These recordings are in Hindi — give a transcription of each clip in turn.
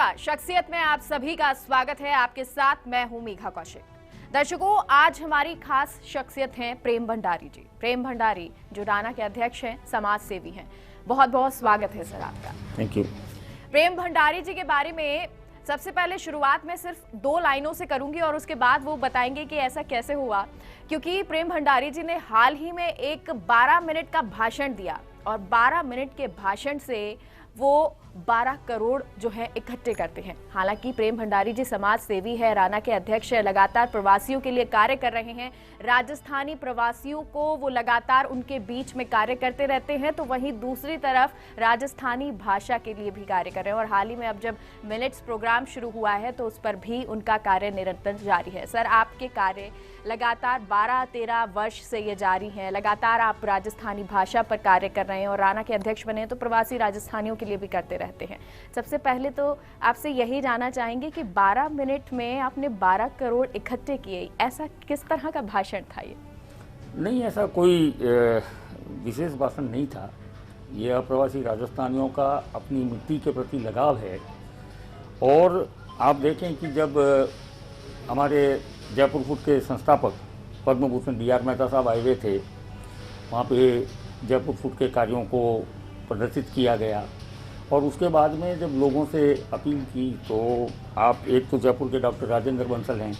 नमस्कार, शख्सियत में आप सभी का स्वागत है। आपके साथ मैं हूं मेघा कौशिक। दर्शकों, आज हमारी खास शख्सियत हैं प्रेम भंडारी जी। प्रेम भंडारी जो राना के अध्यक्ष हैं, समाज सेवी हैं। बहुत बहुत स्वागत है सर आपका। Thank you. प्रेम भंडारी जी के बारे में सबसे पहले शुरुआत में सिर्फ 2 लाइनों से करूंगी और उसके बाद वो बताएंगे कि ऐसा कैसे हुआ, क्योंकि प्रेम भंडारी जी ने हाल ही में एक 12 मिनट का भाषण दिया और 12 मिनट के भाषण से वो 12 करोड़ जो है इकट्ठे करते हैं। हालांकि प्रेम भंडारी जी समाज सेवी है, राना के अध्यक्ष है, लगातार प्रवासियों के लिए कार्य कर रहे हैं। राजस्थानी प्रवासियों को वो लगातार उनके बीच में कार्य करते रहते हैं, तो वहीं दूसरी तरफ राजस्थानी भाषा के लिए भी कार्य कर रहे हैं। और हाल ही में अब जब मिनट्स प्रोग्राम शुरू हुआ है तो उस पर भी उनका कार्य निरंतर जारी है। सर, आपके कार्य लगातार 12-13 वर्ष से ये जारी है, लगातार आप राजस्थानी भाषा पर कार्य कर रहे हैं और राना के अध्यक्ष बने हैं तो प्रवासी राजस्थानियों के लिए भी करते रहते हैं। सबसे पहले तो आपसे यही जानना चाहेंगे कि 12 मिनट में आपने 12 करोड़ इकट्ठे किए, ऐसा किस तरह का भाषण था ये? नहीं, ऐसा कोई विशेष भाषण नहीं था। ये अप्रवासी राजस्थानियों का अपनी मिट्टी के प्रति लगाव है। और आप देखें कि जब हमारे जयपुर फूड के संस्थापक पद्म भूषण डी.आर. मेहता साहब आए हुए थे, वहाँ पे जयपुर फूड के कार्यों को प्रदर्शित किया गया। और उसके बाद में जब लोगों से अपील की तो आप एक तो जयपुर के डॉक्टर राजेंद्र बंसल हैं,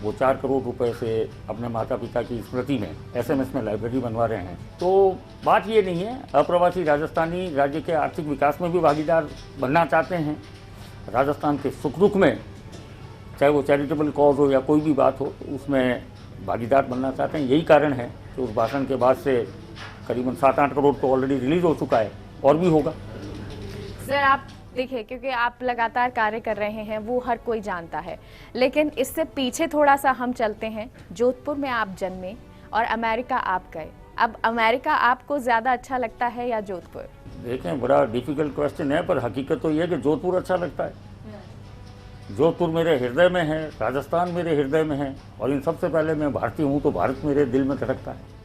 वो 4 करोड़ रुपए से अपने माता पिता की स्मृति में एसएमएस में लाइब्रेरी बनवा रहे हैं। तो बात ये नहीं है, अप्रवासी राजस्थानी राज्य के आर्थिक विकास में भी भागीदार बनना चाहते हैं। राजस्थान के सुख दुख में, चाहे वो चैरिटेबल कॉज हो या कोई भी बात हो, तो उसमें भागीदार बनना चाहते हैं। यही कारण है कि उस भाषण के बाद से करीबन 7-8 करोड़ तो ऑलरेडी रिलीज हो चुका है और भी होगा। सर, आप देखिए, क्योंकि आप लगातार कार्य कर रहे हैं वो हर कोई जानता है, लेकिन इससे पीछे थोड़ा सा हम चलते हैं। जोधपुर में आप जन्मे और अमेरिका आप गए। अब अमेरिका आपको ज़्यादा अच्छा लगता है या जोधपुर? देखें, बड़ा डिफिकल्ट क्वेश्चन है, पर हकीकत तो ये है कि जोधपुर अच्छा लगता है। जोधपुर मेरे हृदय में है, राजस्थान मेरे हृदय में है, और इन सबसे पहले मैं भारतीय हूँ तो भारत मेरे दिल में धड़कता है।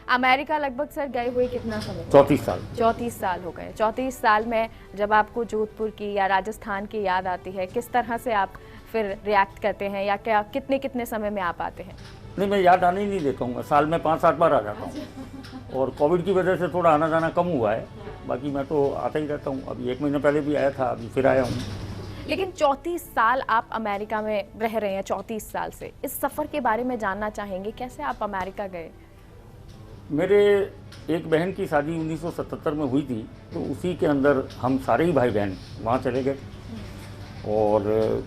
अमेरिका लगभग सर गए हुए कितना समय? 34 साल। 34 साल हो गए। 34 साल में जब आपको जोधपुर की या राजस्थान की याद आती है, किस तरह से आप फिर रिएक्ट करते हैं, या क्या कितने समय में आप आते हैं? नहीं, मैं याद आने ही नहीं देता हूँ। मैं साल में 5-7 बार आ जाता हूँ, और कोविड की वजह से थोड़ा आना जाना कम हुआ है। बाकी मैं तो आता ही रहता हूँ। अभी 1 महीने पहले भी आया था, अभी फिर आया हूँ। लेकिन 34 साल आप अमेरिका में रह रहे हैं, 34 साल से। इस सफ़र के बारे में जानना चाहेंगे, कैसे आप अमेरिका गए? मेरे एक बहन की शादी 1977 में हुई थी, तो उसी के अंदर हम सारे ही भाई बहन वहाँ चले गए। और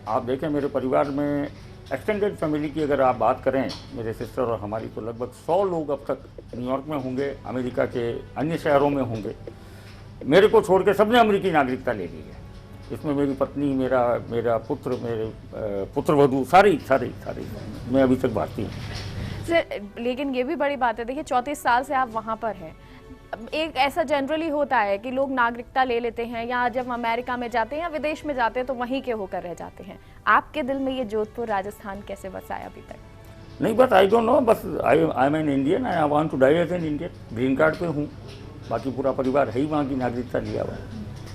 आप देखें, मेरे परिवार में एक्सटेंडेड फैमिली की अगर आप बात करें, मेरे सिस्टर और हमारी, तो लगभग 100 लोग अब तक न्यूयॉर्क में होंगे, अमेरिका के अन्य शहरों में होंगे। मेरे को छोड़ के सबने अमेरिकी नागरिकता ले ली है। इसमें मेरी पत्नी, मेरा पुत्र, मेरे पुत्रवधू, सारे मैं अभी तक भारतीय हूँ। सर, लेकिन ये भी बड़ी बात है, देखिए 34 साल से आप वहाँ पर हैं। एक ऐसा जनरली होता है कि लोग नागरिकता ले लेते हैं, या जब अमेरिका में जाते हैं या विदेश में जाते हैं तो वहीं के होकर रह जाते हैं। आपके दिल में ये जोधपुर राजस्थान कैसे बसा है अभी तक? नहीं, बस आई डोंट नो, बस I am an Indian, I want to die as an Indian. Green card पे हूँ, बाकी पूरा परिवार है ही वहाँ की नागरिकता लिया हुआ,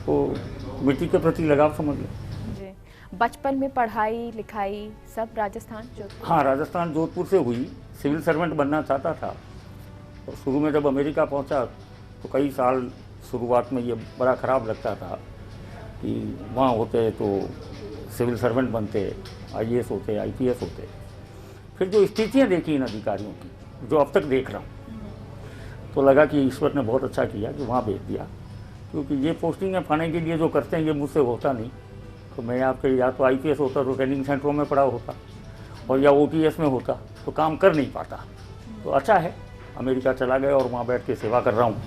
तो मिट्टी के प्रति लगाव समझ लो। जी, बचपन में पढ़ाई लिखाई सब राजस्थान जोधपुर? हाँ, राजस्थान जोधपुर से हुई। सिविल सर्वेंट बनना चाहता था, और शुरू में जब अमेरिका पहुंचा तो कई साल शुरुआत में ये बड़ा ख़राब लगता था कि वहाँ होते तो सिविल सर्वेंट बनते, आईएएस होते, आईपीएस होते। फिर जो स्थितियाँ देखी इन अधिकारियों की, जो अब तक देख रहा हूँ, तो लगा कि ईश्वर ने बहुत अच्छा किया कि वहाँ भेज दिया, क्योंकि ये पोस्टिंग पाने के लिए जो करते हैं ये मुझसे होता नहीं। तो मैं आपके या तो आईपीएस होता तो ट्रेनिंग सेंटरों में पड़ा होता, और या ओटीएस में होता तो काम कर नहीं पाता। तो अच्छा है, अमेरिका चला गया और वहाँ बैठ के सेवा कर रहा हूँ।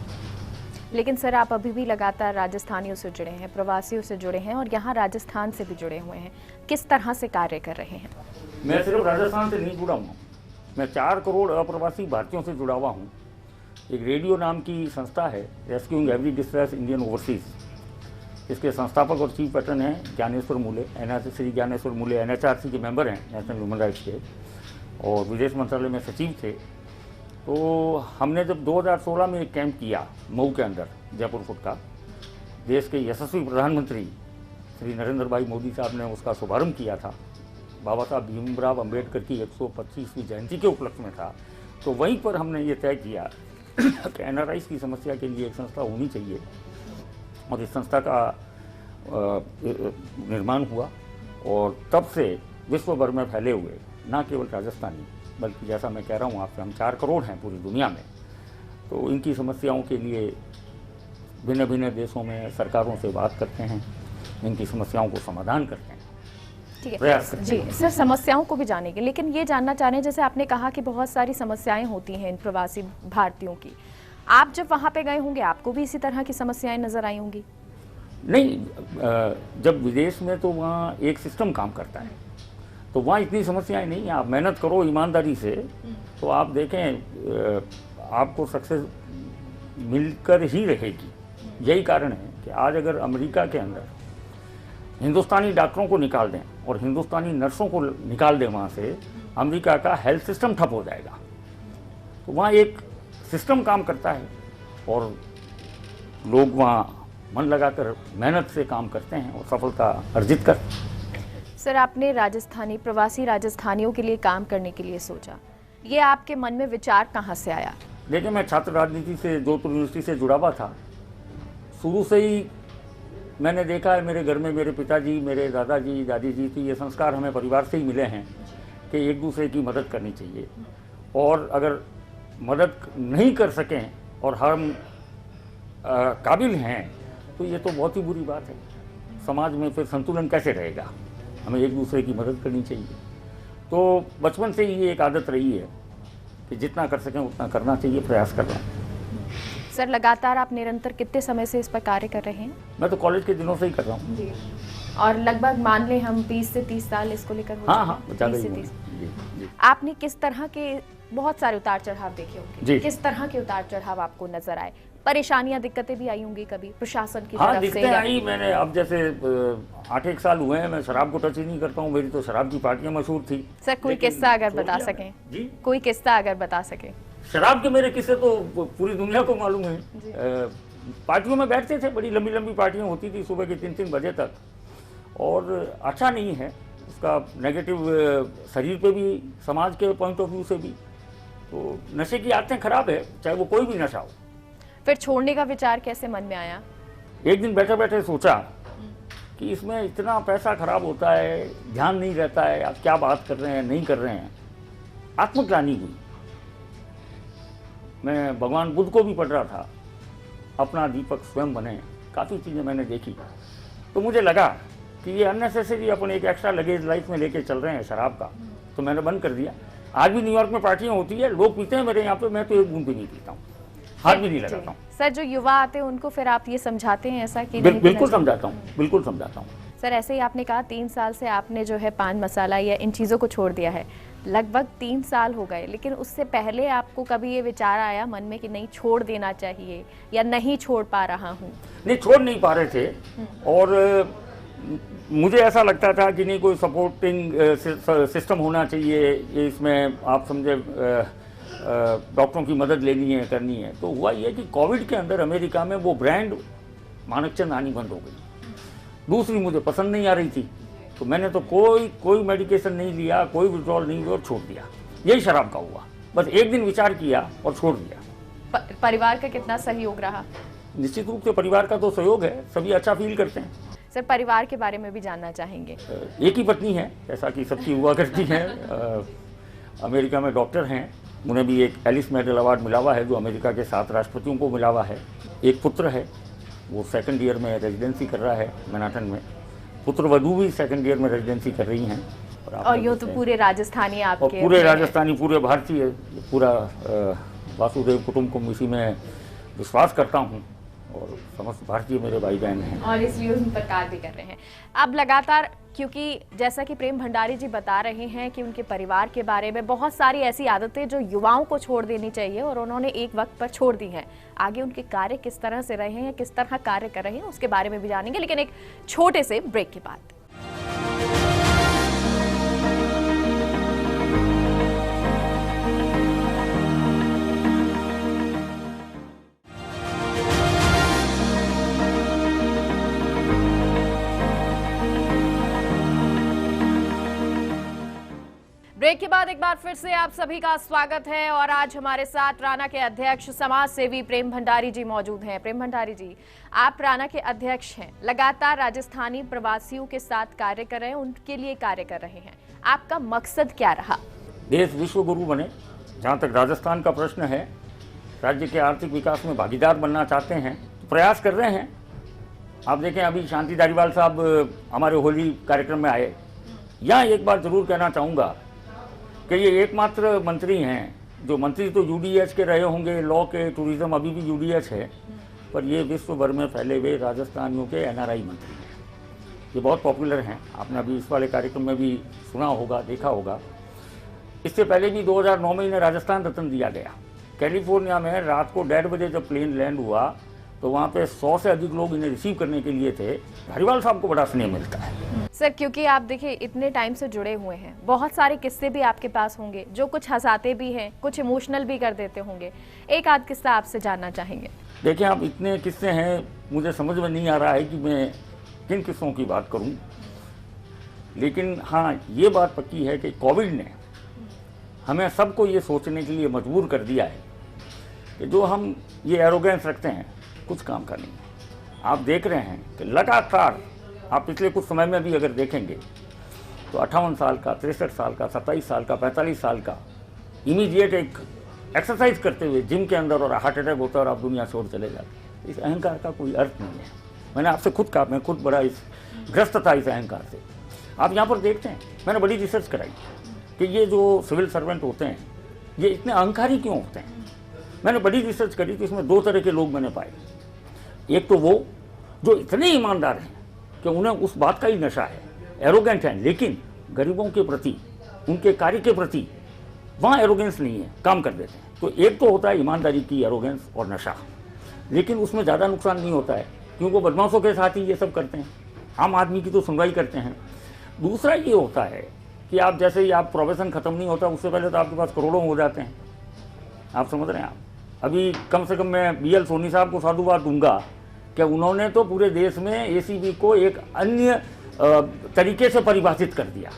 लेकिन सर, आप अभी भी लगातार राजस्थानियों से जुड़े हैं, प्रवासियों से जुड़े हैं, और यहाँ राजस्थान से भी जुड़े हुए हैं। किस तरह से कार्य कर रहे हैं? मैं सिर्फ राजस्थान से नहीं जुड़ा हूँ, मैं 4 करोड़ अप्रवासी भारतीयों से जुड़ा हुआ हूँ। एक रेडियो नाम की संस्था है, rescuing every distress Indian overseas. इसके संस्थापक और चीफ पैटर्न हैं ज्ञानेश्वर मूले, श्री ज्ञानेश्वर मूले एनएचआरसी के मेंबर हैं, नेशनल ह्यूमन राइट्स के, और विदेश मंत्रालय में सचिव थे। तो हमने जब 2016 में एक कैंप किया मऊ के अंदर, जयपुर फूड का, देश के यशस्वी प्रधानमंत्री श्री नरेंद्र भाई मोदी साहब ने उसका शुभारंभ किया था, बाबा साहब भीमराव अंबेडकर की 125वीं जयंती के उपलक्ष्य में था। तो वहीं पर हमने ये तय किया कि एनआरआईज़ की समस्या के लिए एक संस्था होनी चाहिए, और इस संस्था का निर्माण हुआ। और तब से विश्व भर में फैले हुए ना केवल राजस्थानी, बल्कि जैसा मैं कह रहा हूँ आपसे, हम 4 करोड़ हैं पूरी दुनिया में, तो इनकी समस्याओं के लिए भिन्न भिन्न देशों में सरकारों से बात करते हैं, इनकी समस्याओं को समाधान करते हैं, ठीक है प्रयास करते जी हैं। सर, समस्याओं को भी जानेंगे, लेकिन ये जानना चाह रहे हैं, जैसे आपने कहा कि बहुत सारी समस्याएं होती हैं इन प्रवासी भारतीयों की, आप जब वहाँ पे गए होंगे आपको भी इसी तरह की समस्याएं नजर आई होंगी? नहीं, जब विदेश में तो वहाँ एक सिस्टम काम करता है, तो वहाँ इतनी समस्याएं नहीं हैं। आप मेहनत करो ईमानदारी से तो आप देखें आपको सक्सेस मिलकर ही रहेगी। यही कारण है कि आज अगर अमेरिका के अंदर हिंदुस्तानी डॉक्टरों को निकाल दें और हिंदुस्तानी नर्सों को निकाल दें वहाँ से, अमेरिका का हेल्थ सिस्टम ठप हो जाएगा। तो वहाँ एक सिस्टम काम करता है और लोग वहाँ मन लगाकर मेहनत से काम करते हैं और सफलता अर्जित करते हैं। सर, आपने राजस्थानी प्रवासी राजस्थानियों के लिए काम करने के लिए सोचा, ये आपके मन में विचार कहाँ से आया? देखिए, मैं छात्र राजनीति से जोधपुर यूनिवर्सिटी से जुड़ा हुआ था। शुरू से ही मैंने देखा है, मेरे घर में मेरे पिताजी, मेरे दादाजी, दादी जी, तो ये संस्कार हमें परिवार से ही मिले हैं कि एक दूसरे की मदद करनी चाहिए, और अगर मदद नहीं कर सकें और हम काबिल हैं तो ये तो बहुत ही बुरी बात है। समाज में फिर संतुलन कैसे रहेगा? हमें एक दूसरे की मदद करनी चाहिए। तो बचपन से ही ये एक आदत रही है कि जितना कर सकें उतना करना चाहिए, प्रयास कर रहे हैं। सर, लगातार आप निरंतर कितने समय से इस पर कार्य कर रहे हैं? मैं तो कॉलेज के दिनों से ही कर रहा हूँ। जी, और लगभग मान लें हम 20 से 30 साल इसको लेकर हो हाँ, चुके हैं? ज़्यादा 20 से ही 30। जी, जी। आपने किस तरह के बहुत सारे उतार चढ़ाव देखे होंगे, जी। किस तरह के उतार चढ़ाव आपको नजर आए? परेशानियां, दिक्कतें भी आई होंगी कभी प्रशासन की हाँ, तरफ से? दिक्कतें आई। मैंने अब जैसे 8-1 साल हुए हैं, मैं शराब को टच ही नहीं करता हूँ। मेरी तो शराब की पार्टियां मशहूर थी। सर, कोई लेकिन किस्सा अगर छोड़ बता दिया सकें? मैंने। जी, कोई किस्सा अगर बता सकें? शराब के मेरे किस्से तो पूरी दुनिया को मालूम है। पार्टियों में बैठते थे, बड़ी लंबी लंबी पार्टियां होती थी सुबह के 3-3 बजे तक, और अच्छा नहीं है उसका नेगेटिव शरीर पे भी, समाज के पॉइंट ऑफ व्यू से भी। तो नशे की आदतें खराब है, चाहे वो कोई भी नशा हो। फिर छोड़ने का विचार कैसे मन में आया? एक दिन बैठे बैठे सोचा कि इसमें इतना पैसा खराब होता है, ध्यान नहीं रहता है, आप क्या बात कर रहे हैं, नहीं कर रहे हैं। आत्मग्लानि हुई। मैं भगवान बुद्ध को भी पढ़ रहा था, अपना दीपक स्वयं बने, काफ़ी चीज़ें मैंने देखी। तो मुझे लगा कि ये अननेसेसरी अपन एक एक्स्ट्रा लगेज लाइफ में लेके चल रहे हैं शराब का, तो मैंने बंद कर दिया। आज भी न्यूयॉर्क में पार्टियां होती है, लोग पीते हैं मेरे यहाँ पे, मैं तो एक बूंद भी नहीं पीता हूँ, हाथ भी नहीं लगाता हूँ। सर, जो युवा आते हैं उनको फिर आप ये समझाते हैं ऐसा कि बिल्कुल नहीं? समझाता हूँ, बिल्कुल समझाता हूँ। सर, ऐसे ही आपने कहा 3 साल से आपने जो है पान मसाला या इन चीज़ों को छोड़ दिया है, लगभग 3 साल हो गए, लेकिन उससे पहले आपको कभी ये विचार आया मन में कि नहीं छोड़ देना चाहिए, या नहीं छोड़ पा रहा हूँ? नहीं, छोड़ नहीं पा रहे थे, और मुझे ऐसा लगता था कि नहीं, कोई सपोर्टिंग सिस्टम होना चाहिए, इसमें आप समझे डॉक्टरों की मदद लेनी है, करनी है। तो हुआ ये कि कोविड के अंदर अमेरिका में वो ब्रांड मानकचंद आनी बंद हो गई। दूसरी मुझे पसंद नहीं आ रही थी, तो मैंने तो कोई मेडिकेशन नहीं लिया, कोई विड्रॉल नहीं लिया और छोड़ दिया। यही शराब का हुआ, बस एक दिन विचार किया और छोड़ दिया। परिवार का कितना सहयोग रहा? निश्चित रूप से परिवार का तो सहयोग है, सभी अच्छा फील करते हैं। सर, परिवार के बारे में भी जानना चाहेंगे। एक ही पत्नी है, जैसा कि सबकी हुआ करती है। अमेरिका में डॉक्टर हैं, उन्हें भी एक एलिस मेडल अवार्ड मिला हुआ है, जो अमेरिका के 7 राष्ट्रपतियों को मिला हुआ है। एक पुत्र है, वो 2nd ईयर में रेजिडेंसी कर रहा है मैनहट्टन में। पुत्र वधू भी 2nd ईयर में रेजिडेंसी कर रही हैं। और यूँ तो पूरे राजस्थानी आपके, और पूरे राजस्थानी, पूरे भारतीय, पूरा वासुदेव कुटुंबकम, इसी में विश्वास करता हूँ, और समस्त भारतीय मेरे भाई बहन हैं, और इसलिए उन पर कार्य भी कर रहे हैं। अब लगातार, क्योंकि जैसा कि प्रेम भंडारी जी बता रहे हैं कि उनके परिवार के बारे में बहुत सारी ऐसी आदतें जो युवाओं को छोड़ देनी चाहिए, और उन्होंने एक वक्त पर छोड़ दी हैं। आगे उनके कार्य किस तरह से रहे हैं या किस तरह कार्य कर रहे हैं उसके बारे में भी जानेंगे, लेकिन एक छोटे से ब्रेक के बाद। ब्रेक के बाद एक बार फिर से आप सभी का स्वागत है और आज हमारे साथ राना के अध्यक्ष समाज सेवी प्रेम भंडारी जी मौजूद हैं। प्रेम भंडारी जी, आप राना के अध्यक्ष हैं, लगातार राजस्थानी प्रवासियों के साथ कार्य कर रहे हैं, उनके लिए कार्य कर रहे हैं। आपका मकसद क्या रहा? देश विश्व गुरु बने। जहाँ तक राजस्थान का प्रश्न है, राज्य के आर्थिक विकास में भागीदार बनना चाहते हैं तो प्रयास कर रहे हैं। आप देखें, अभी शांति धारीवाल साहब हमारे होली कार्यक्रम में आए। यहाँ एक बात जरूर कहना चाहूँगा कि ये एकमात्र मंत्री हैं जो, मंत्री तो यूडीएच के रहे होंगे, लॉ के, टूरिज्म अभी भी यूडीएच है, पर ये विश्व भर में फैले हुए राजस्थानियों के एनआरआई मंत्री हैं। ये बहुत पॉपुलर हैं। आपने अभी इस वाले कार्यक्रम में भी सुना होगा, देखा होगा। इससे पहले भी 2009 में इन्हें राजस्थान रत्न दिया गया। कैलिफोर्निया में रात को 1:30 बजे जब प्लेन लैंड हुआ तो वहाँ पे 100 से अधिक लोग इन्हें रिसीव करने के लिए थे। धारीवाल साहब को बड़ा स्नेह मिलता है। सर, क्योंकि आप देखिए इतने टाइम से जुड़े हुए हैं, बहुत सारे किस्से भी आपके पास होंगे जो कुछ हंसाते भी हैं, कुछ इमोशनल भी कर देते होंगे। एक आध किस्सा आपसे जानना चाहेंगे। देखिए, आप इतने किस्से हैं, मुझे समझ में नहीं आ रहा है कि मैं किन किस्सों की बात करूं। लेकिन हाँ, ये बात पक्की है कि कोविड ने हमें सबको ये सोचने के लिए मजबूर कर दिया है कि जो हम ये एरोगेंस रखते हैं कुछ काम का नहीं है। आप देख रहे हैं कि लगातार, आप पिछले कुछ समय में भी अगर देखेंगे तो 58 साल का, 63 साल का, 27 साल का, 45 साल का इमीडिएट एक एक्सरसाइज करते हुए जिम के अंदर और हार्ट अटैक होता है और आप दुनिया छोड़ चले जाते। इस अहंकार का कोई अर्थ नहीं है। मैंने आपसे खुद कहा, मैं खुद बड़ा इस ग्रस्त था इस अहंकार से। आप यहाँ पर देखते हैं, मैंने बड़ी रिसर्च कराई कि ये जो सिविल सर्वेंट होते हैं ये इतने अहंकारी क्यों होते हैं। मैंने बड़ी रिसर्च करी तो इसमें 2 तरह के लोग मैंने पाए। एक तो वो जो इतने ईमानदार हैं कि उन्हें उस बात का ही नशा है, एरोगेंट हैं, लेकिन गरीबों के प्रति, उनके कार्य के प्रति वहाँ एरोगेंस नहीं है, काम कर देते हैं। तो एक तो होता है ईमानदारी की एरोगेंस और नशा, लेकिन उसमें ज़्यादा नुकसान नहीं होता है क्योंकि वो बदमाशों के साथ ही ये सब करते हैं, आम आदमी की तो सुनवाई करते हैं। दूसरा ये होता है कि आप जैसे ही आप प्रोफेशन ख़त्म नहीं होता उससे पहले तो आपके पास करोड़ों हो जाते हैं। आप समझ रहे हैं। आप अभी कम से कम मैं बीएल सोनी साहब को साधुवाद दूंगा कि उन्होंने तो पूरे देश में एसीबी को एक अन्य तरीके से परिभाषित कर दिया।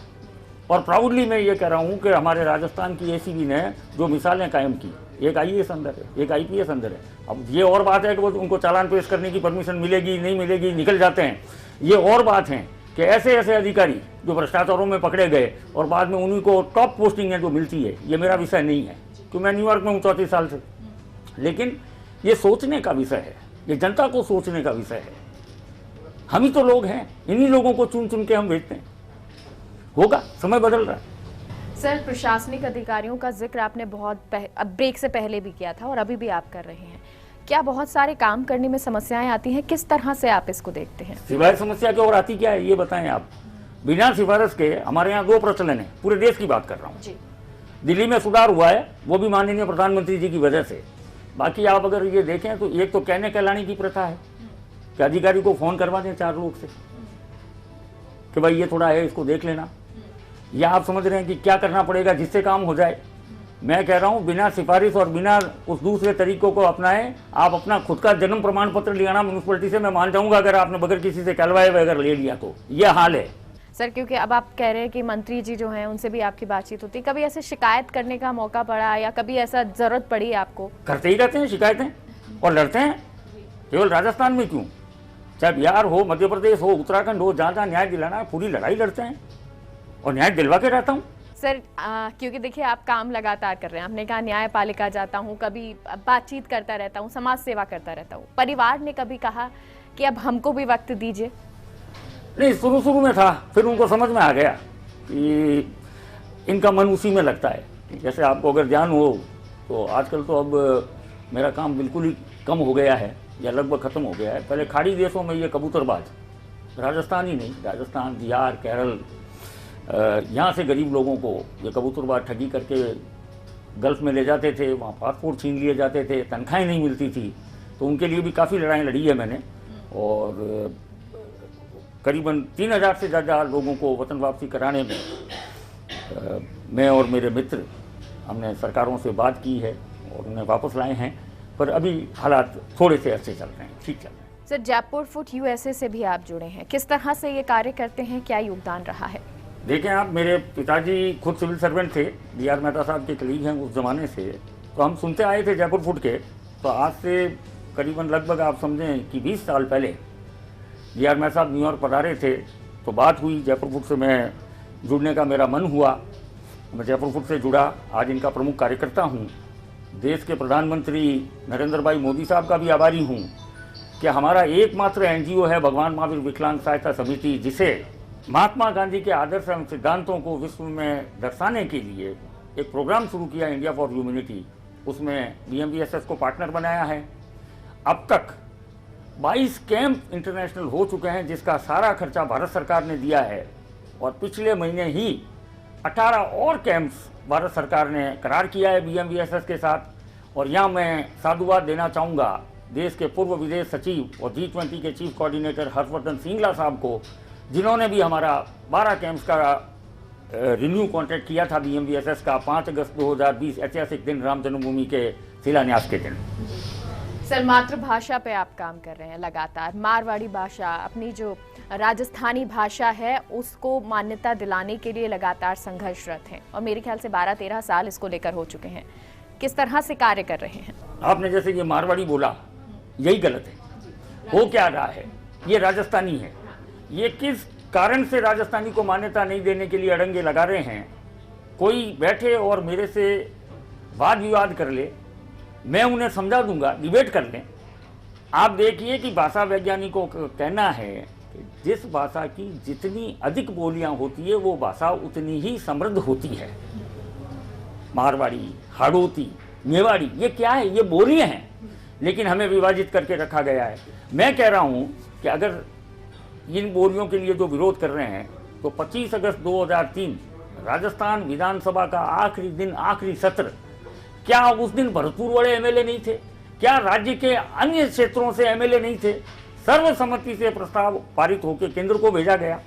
और प्राउडली मैं ये कह रहा हूँ कि हमारे राजस्थान की एसीबी ने जो मिसालें कायम की, एक आईएएस अंदर है, एक आईपीएस अंदर है। अब ये और बात है कि वो उनको चालान पेश करने की परमिशन मिलेगी नहीं मिलेगी, निकल जाते हैं। ये और बात है कि ऐसे ऐसे अधिकारी जो भ्रष्टाचारों में पकड़े गए और बाद में उन्हीं को टॉप पोस्टिंग है जो मिलती है। ये मेरा विषय नहीं है क्योंकि मैं न्यूयॉर्क में हूँ 34 साल से, लेकिन ये सोचने का विषय है, ये जनता को सोचने का विषय है। हम ही तो लोग हैं, इन्हीं लोगों को चुन चुन के हम भेजते हैं। होगा, समय बदल रहा है। सर, प्रशासनिक अधिकारियों का जिक्र आपने बहुत ब्रेक से पहले भी किया था और अभी भी आप कर रहे हैं। क्या बहुत सारे काम करने में समस्याएं आती हैं? किस तरह से आप इसको देखते हैं? सिवाय समस्या के और आती क्या है ये बताएं आप। बिना सिफारिश के हमारे यहाँ 2 प्रचलन है, पूरे देश की बात कर रहा हूँ जी। दिल्ली में सुधार हुआ है, वो भी माननीय प्रधानमंत्री जी की वजह से। बाकी आप अगर ये देखें तो एक तो कहने कहलाने की प्रथा है कि अधिकारी को फ़ोन करवा दें 4 लोग से कि भाई ये थोड़ा है, इसको देख लेना। या आप समझ रहे हैं कि क्या करना पड़ेगा जिससे काम हो जाए। मैं कह रहा हूँ बिना सिफारिश और बिना उस दूसरे तरीकों को अपनाएं, आप अपना खुद का जन्म प्रमाण पत्र ले आना म्यूनसिपलिटी से। मैं मान जाऊँगा अगर आपने बगैर किसी से कहलवाए हुए अगर ले लिया तो ये हाल है। सर, क्योंकि अब आप कह रहे हैं कि मंत्री जी जो हैं उनसे भी आपकी बातचीत होती है, कभी ऐसे शिकायत करने का मौका पड़ा या कभी ऐसा जरूरत पड़ी आपको? करते ही रहते हैं शिकायतें और लड़ते हैं। केवल राजस्थान में क्यों, चाहे बिहार हो, मध्य प्रदेश हो, उत्तराखंड हो, जहाँ जहाँ न्याय दिलाना है पूरी लड़ाई लड़ते हैं और न्याय दिलवा के रहता हूँ। सर, क्योंकि देखिए आप काम लगातार कर रहे हैं, आपने कहा न्यायपालिका जाता हूँ, कभी बातचीत करता रहता हूँ, समाज सेवा करता रहता हूँ। परिवार ने कभी कहा कि अब हमको भी वक्त दीजिए? नहीं, शुरू में था, फिर उनको समझ में आ गया कि इनका मन उसी में लगता है। जैसे आपको अगर ध्यान हो तो आजकल तो अब मेरा काम बिल्कुल ही कम हो गया है या लगभग ख़त्म हो गया है। पहले खाड़ी देशों में ये कबूतरबाज, राजस्थान ही नहीं, राजस्थान, बिहार, केरल, यहाँ से गरीब लोगों को ये कबूतरबाज ठगी करके गल्फ़ में ले जाते थे, वहाँ पासपोर्ट छीन लिए जाते थे, तनख्वाहें नहीं मिलती थी। तो उनके लिए भी काफ़ी लड़ाई लड़ी है मैंने और करीबन 3000 से ज़्यादा लोगों को वतन वापसी कराने में मैं और मेरे मित्र हमने सरकारों से बात की है और उन्हें वापस लाए हैं। पर अभी हालात थोड़े से अच्छे चल रहे हैं, ठीक चल रहे हैं। सर, जयपुर फुट यूएसए से भी आप जुड़े हैं, किस तरह से ये कार्य करते हैं, क्या योगदान रहा है? देखें आप, मेरे पिताजी खुद सिविल सर्वेंट थे, B.R. मेहता साहब के कलीग हैं उस ज़माने से, तो हम सुनते आए थे जयपुर फुट के। तो आज से करीबन लगभग आप समझें कि 20 साल पहले B.R. मेहता साहब न्यूयॉर्क पधारे थे, तो बात हुई, जयपुर फुट से मैं जुड़ने का मेरा मन हुआ, मैं जयपुर फुट से जुड़ा, आज इनका प्रमुख कार्यकर्ता हूँ। देश के प्रधानमंत्री नरेंद्र भाई मोदी साहब का भी आभारी हूँ कि हमारा एकमात्र NGO है भगवान महावीर विकलांग सहायता समिति, जिसे महात्मा गांधी के आदर्श एवं सिद्धांतों को विश्व में दर्शाने के लिए एक प्रोग्राम शुरू किया, इंडिया फॉर ह्यूमैनिटी। उसमें BMVSS को पार्टनर बनाया है। अब तक 22 कैंप इंटरनेशनल हो चुके हैं, जिसका सारा खर्चा भारत सरकार ने दिया है, और पिछले महीने ही 18 और कैंप्स भारत सरकार ने करार किया है BMVSS के साथ। और यहाँ मैं साधुवाद देना चाहूँगा देश के पूर्व विदेश सचिव और G20 के चीफ कोऑर्डिनेटर हर्षवर्धन सिंगला साहब को, जिन्होंने भी हमारा 12 कैंप्स का रिन्यू कॉन्ट्रैक्ट किया था BMVSS का 5 अगस्त 2020 ऐतिहासिक दिन, राम जन्मभूमि के शिलान्यास के दिन। सर, मातृभाषा पे आप काम कर रहे हैं लगातार। मारवाड़ी भाषा, अपनी जो राजस्थानी भाषा है, उसको मान्यता दिलाने के लिए लगातार संघर्षरत हैं, और मेरे ख्याल से 12-13 साल इसको लेकर हो चुके हैं। किस तरह से कार्य कर रहे हैं? आपने जैसे ये मारवाड़ी बोला, यही गलत है। हो क्या रहा है, ये राजस्थानी है। ये किस कारण से राजस्थानी को मान्यता नहीं देने के लिए अड़ंगे लगा रहे हैं? कोई बैठे और मेरे से वाद विवाद कर ले, मैं उन्हें समझा दूंगा, डिबेट कर लें। आप देखिए कि भाषा वैज्ञानिकों का कहना है कि जिस भाषा की जितनी अधिक बोलियां होती है, वो भाषा उतनी ही समृद्ध होती है। मारवाड़ी, हाड़ौती, मेवाड़ी, ये क्या है? ये बोलियां हैं, लेकिन हमें विभाजित करके रखा गया है। मैं कह रहा हूं कि अगर इन बोलियों के लिए जो विरोध कर रहे हैं, तो 25 अगस्त 2003 राजस्थान विधानसभा का आखिरी दिन, आखिरी सत्र, क्या उस दिन भरतपुर वाले MLA नहीं थे? क्या राज्य के अन्य क्षेत्रों से MLA नहीं थे? सर्वसम्मति से प्रस्ताव पारित होकर केंद्र को भेजा गया।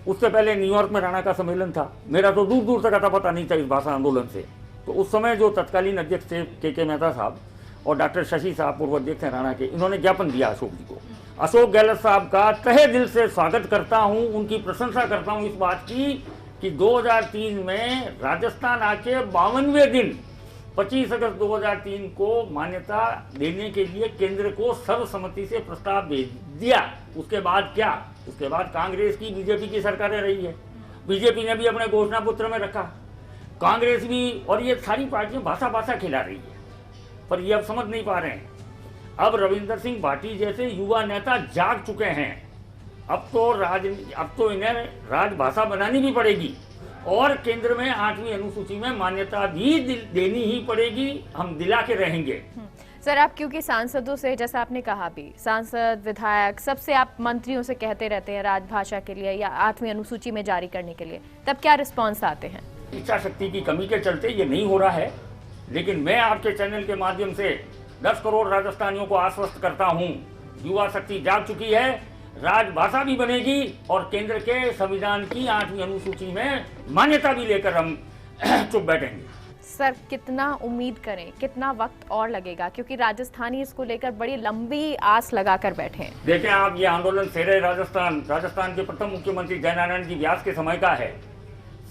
उससे पहले न्यूयॉर्क में राणा का सम्मेलन था। मेरा तो दूर दूर तक अता पता नहीं था इस भाषा आंदोलन से। तो उस समय जो तत्कालीन अध्यक्ष थे के मेहता साहब और डॉक्टर शशि साहब पूर्व अध्यक्ष हैं राणा के, इन्होंने ज्ञापन दिया अशोक जी को। अशोक गहलोत साहब का तहे दिल से स्वागत करता हूं, उनकी प्रशंसा करता हूं इस बात की कि 2003 में राजस्थान आके 52वें दिन 25 अगस्त 2003 को मान्यता देने के लिए केंद्र को सर्वसम्मति से प्रस्ताव भेज दिया। उसके बाद क्या? उसके बाद कांग्रेस की, बीजेपी की सरकारें रही है। बीजेपी ने भी अपने घोषणा पत्र में रखा, कांग्रेस भी, और ये सारी पार्टियां भाषा भाषा खिला रही है। पर ये अब समझ नहीं पा रहे हैं। अब रविंदर सिंह भाटी जैसे युवा नेता जाग चुके हैं। अब तो इन्हें राजभाषा बनानी भी पड़ेगी, और केंद्र में 8वीं अनुसूची में मान्यता भी देनी ही पड़ेगी। हम दिला के रहेंगे। सर, आप क्योंकि सांसदों से, जैसा आपने कहा भी, सांसद, विधायक, सबसे आप मंत्रियों से कहते रहते हैं राजभाषा के लिए या 8वीं अनुसूची में जारी करने के लिए, तब क्या रिस्पॉन्स आते हैं? इच्छा शक्ति की कमी के चलते ये नहीं हो रहा है। लेकिन मैं आपके चैनल के माध्यम से 10 करोड़ राजस्थानियों को आश्वस्त करता हूं, युवा शक्ति जाग चुकी है, राजभाषा भी बनेगी, और केंद्र के संविधान की 8वीं अनुसूची में मान्यता भी लेकर हम चुप बैठेंगे। सर, कितना उम्मीद करें, कितना वक्त और लगेगा? क्योंकि राजस्थानी इसको लेकर बड़ी लंबी आस लगाकर बैठे हैं। देखें आप, ये आंदोलन शेरे राजस्थान के प्रथम मुख्यमंत्री जयनारायण जी व्यास के समय का है।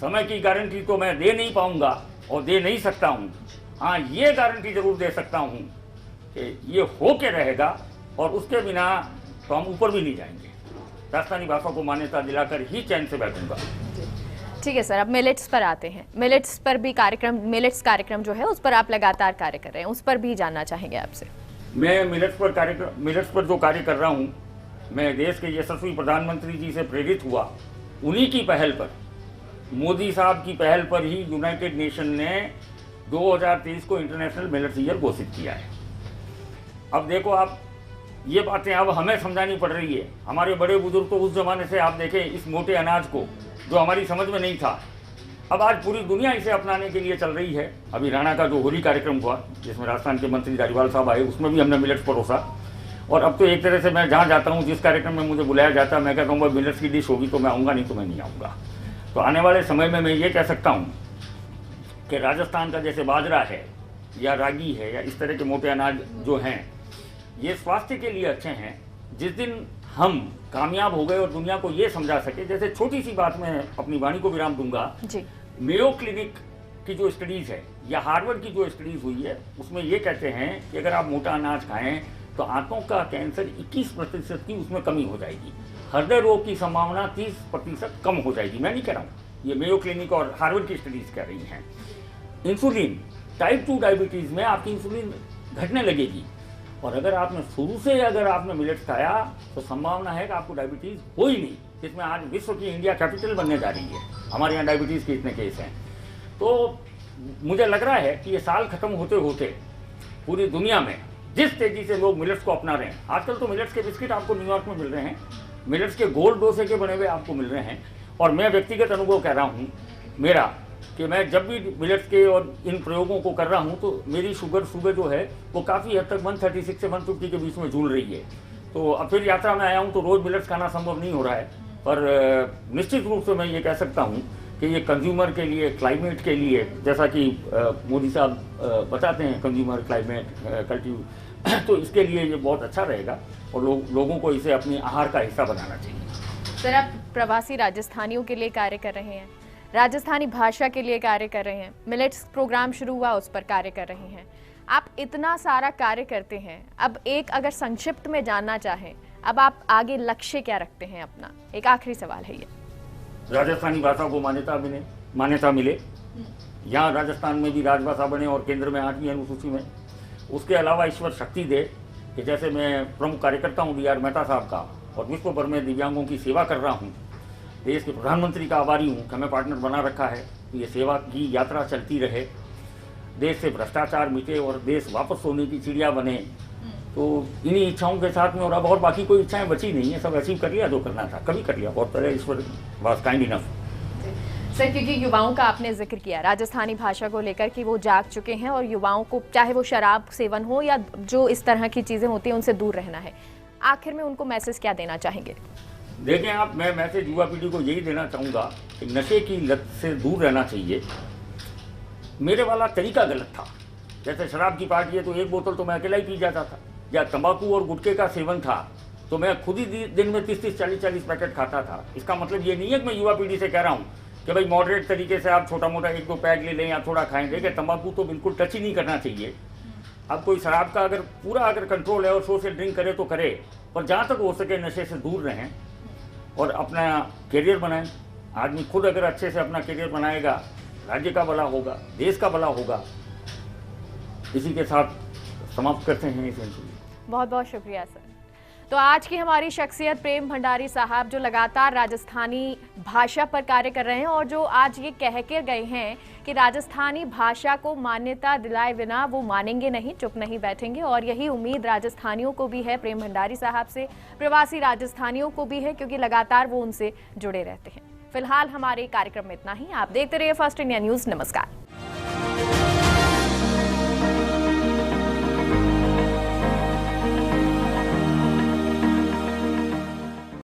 समय की गारंटी तो मैं दे नहीं पाऊंगा और दे नहीं सकता हूं। हाँ, ये गारंटी जरूर दे सकता हूं कि ये हो के रहेगा, और उसके बिना तो हम ऊपर भी नहीं जाएंगे। राजस्थानी भाषा को मान्यता दिलाकर ही चैन से बैठूंगा। ठीक है सर, अब मिलेट्स पर आते हैं। मिलेट्स पर भी मिलेट्स कार्यक्रम जो है उस पर आप लगातार कार्य कर रहे हैं, उस पर भी जानना चाहेंगे आपसे। मैं मिलेट्स पर जो कार्य कर रहा हूँ, मैं देश के यशस्वी प्रधानमंत्री जी से प्रेरित हुआ। उन्हीं की पहल पर, मोदी साहब की पहल पर ही यूनाइटेड नेशन ने 2023 को इंटरनेशनल मिलेट्स ईयर घोषित किया है। अब देखो आप, ये बातें अब हमें समझानी पड़ रही है। हमारे बड़े बुजुर्ग तो उस जमाने से, आप देखें, इस मोटे अनाज को, जो हमारी समझ में नहीं था, अब आज पूरी दुनिया इसे अपनाने के लिए चल रही है। अभी राणा का जो होली कार्यक्रम हुआ, जिसमें राजस्थान के मंत्री धारीवाल साहब आए, उसमें भी हमने मिलेट्स परोसा। और अब तो एक तरह से मैं जहाँ जाता हूँ, जिस कार्यक्रम में मुझे बुलाया जाता है, मैं कहता हूँ भाई मिलेट्स की डिश होगी तो मैं आऊँगा, नहीं तो मैं नहीं आऊँगा। तो आने वाले समय में मैं ये कह सकता हूँ कि राजस्थान का जैसे बाजरा है या रागी है या इस तरह के मोटे अनाज जो हैं, ये स्वास्थ्य के लिए अच्छे हैं। जिस दिन हम कामयाब हो गए और दुनिया को ये समझा सके, जैसे छोटी सी बात मैं अपनी वाणी को विराम दूंगा जी। मेयो क्लिनिक की जो स्टडीज है या हार्वर्ड की जो स्टडीज हुई है उसमें ये कहते हैं कि अगर आप मोटा अनाज खाएं तो आंतों का कैंसर 21% की उसमें कमी हो जाएगी, हृदय रोग की संभावना 30% कम हो जाएगी। मैं नहीं कह रहा हूँ, ये मेयो क्लिनिक और हार्वर्ड की स्टडीज कह रही हैं। इंसुलिन, टाइप 2 डायबिटीज़ में आपकी इंसुलिन घटने लगेगी, और अगर आपने शुरू से अगर आपने मिलेट्स खाया तो संभावना है कि आपको डायबिटीज़ हो ही नहीं, जिसमें आज विश्व की इंडिया कैपिटल बनने जा रही है। हमारे यहाँ डायबिटीज़ के इतने केस हैं। तो मुझे लग रहा है कि ये साल खत्म होते होते पूरी दुनिया में जिस तेजी से लोग मिलेट्स को अपना रहे हैं, आजकल तो मिलेट्स के बिस्किट आपको न्यूयॉर्क में मिल रहे हैं, मिलेट्स के गोल्ड डोसे के बने हुए आपको मिल रहे हैं। और मैं व्यक्तिगत अनुभव कह रहा हूँ मेरा, कि मैं जब भी मिलेट्स के और इन प्रयोगों को कर रहा हूँ तो मेरी शुगर सुबह जो है वो काफ़ी हद तक 136 से 150 के बीच में झूल रही है। तो अब फिर यात्रा में आया हूँ तो रोज़ मिलेट्स खाना संभव नहीं हो रहा है, पर निश्चित रूप से मैं ये कह सकता हूँ कि ये कंज्यूमर के लिए, क्लाइमेट के लिए, जैसा कि मोदी साहब बताते हैं कंज्यूमर क्लाइमेट कल्टिव, तो इसके लिए ये बहुत अच्छा रहेगा और लोगों को इसे अपने आहार का हिस्सा बनाना चाहिए। सर, आप प्रवासी राजस्थानियों के लिए कार्य कर रहे हैं, राजस्थानी भाषा के लिए कार्य कर रहे हैं, मिलेट्स प्रोग्राम शुरू हुआ उस पर कार्य कर रहे हैं। आप इतना सारा कार्य करते हैं, अब एक अगर संक्षिप्त में जानना चाहें, अब आप आगे लक्ष्य क्या रखते हैं अपना? एक आखिरी सवाल है ये। राजस्थानी भाषा को मान्यता मिले, यहाँ राजस्थान में भी राजभाषा बने और केंद्र में 8वीं अनुसूची में। उसके अलावा ईश्वर शक्ति दे कि जैसे मैं प्रमुख कार्यकर्ता हूँ डी आर मेहता साहब का और विश्व भर में दिव्यांगों की सेवा कर रहा हूँ, देश के प्रधानमंत्री का आभारी हूँ कि हमें पार्टनर बना रखा है, तो ये सेवा की यात्रा चलती रहे, देश से भ्रष्टाचार मिटे और देश वापस सोने की चिड़िया बने। तो इन्हीं इच्छाओं के साथ में, और अब और बाकी कोई इच्छाएं बची नहीं है, सब अचीव कर लिया जो करना था, कभी कर लिया, बहुत पहले ईश्वर वाज काइंड इनफ। सर, क्योंकि युवाओं का आपने जिक्र किया राजस्थानी भाषा को लेकर कि वो जाग चुके हैं और युवाओं को चाहे वो शराब सेवन हो या जो इस तरह की चीज़ें होती हैं उनसे दूर रहना है, आखिर में उनको मैसेज क्या देना चाहेंगे? देखें आप, मैं मैसेज युवा पीढ़ी को यही देना चाहूँगा कि नशे की लत से दूर रहना चाहिए। मेरे वाला तरीका गलत था, जैसे शराब की पार्टी है तो एक बोतल तो मैं अकेला ही पी जाता था, या तंबाकू और गुटखे का सेवन था तो मैं खुद ही दिन में 30-30, 40-40 पैकेट खाता था। इसका मतलब ये नहीं है कि मैं युवा पीढ़ी से कह रहा हूँ कि भाई मॉडरेट तरीके से आप छोटा मोटा 1-2 पैक ले लें या थोड़ा खाएंगे, कि तंबाकू तो बिल्कुल टच ही नहीं करना चाहिए। अब कोई शराब का अगर पूरा कंट्रोल है और सोशल ड्रिंक करे तो करे, पर जहाँ तक हो सके नशे से दूर रहें और अपना करियर बनाएं। आदमी खुद अगर अच्छे से अपना करियर बनाएगा, राज्य का भला होगा, देश का भला होगा। इसी के साथ समाप्त करते हैं इस इंटरव्यू। बहुत बहुत शुक्रिया सर। तो आज की हमारी शख्सियत प्रेम भंडारी साहब, जो लगातार राजस्थानी भाषा पर कार्य कर रहे हैं और जो आज ये कह के गए हैं कि राजस्थानी भाषा को मान्यता दिलाए बिना वो मानेंगे नहीं, चुप नहीं बैठेंगे। और यही उम्मीद राजस्थानियों को भी है, प्रेम भंडारी साहब से, प्रवासी राजस्थानियों को भी है, क्योंकि लगातार वो उनसे जुड़े रहते हैं। फिलहाल हमारे कार्यक्रम में इतना ही। आप देखते रहिए फर्स्ट इंडिया न्यूज़। नमस्कार।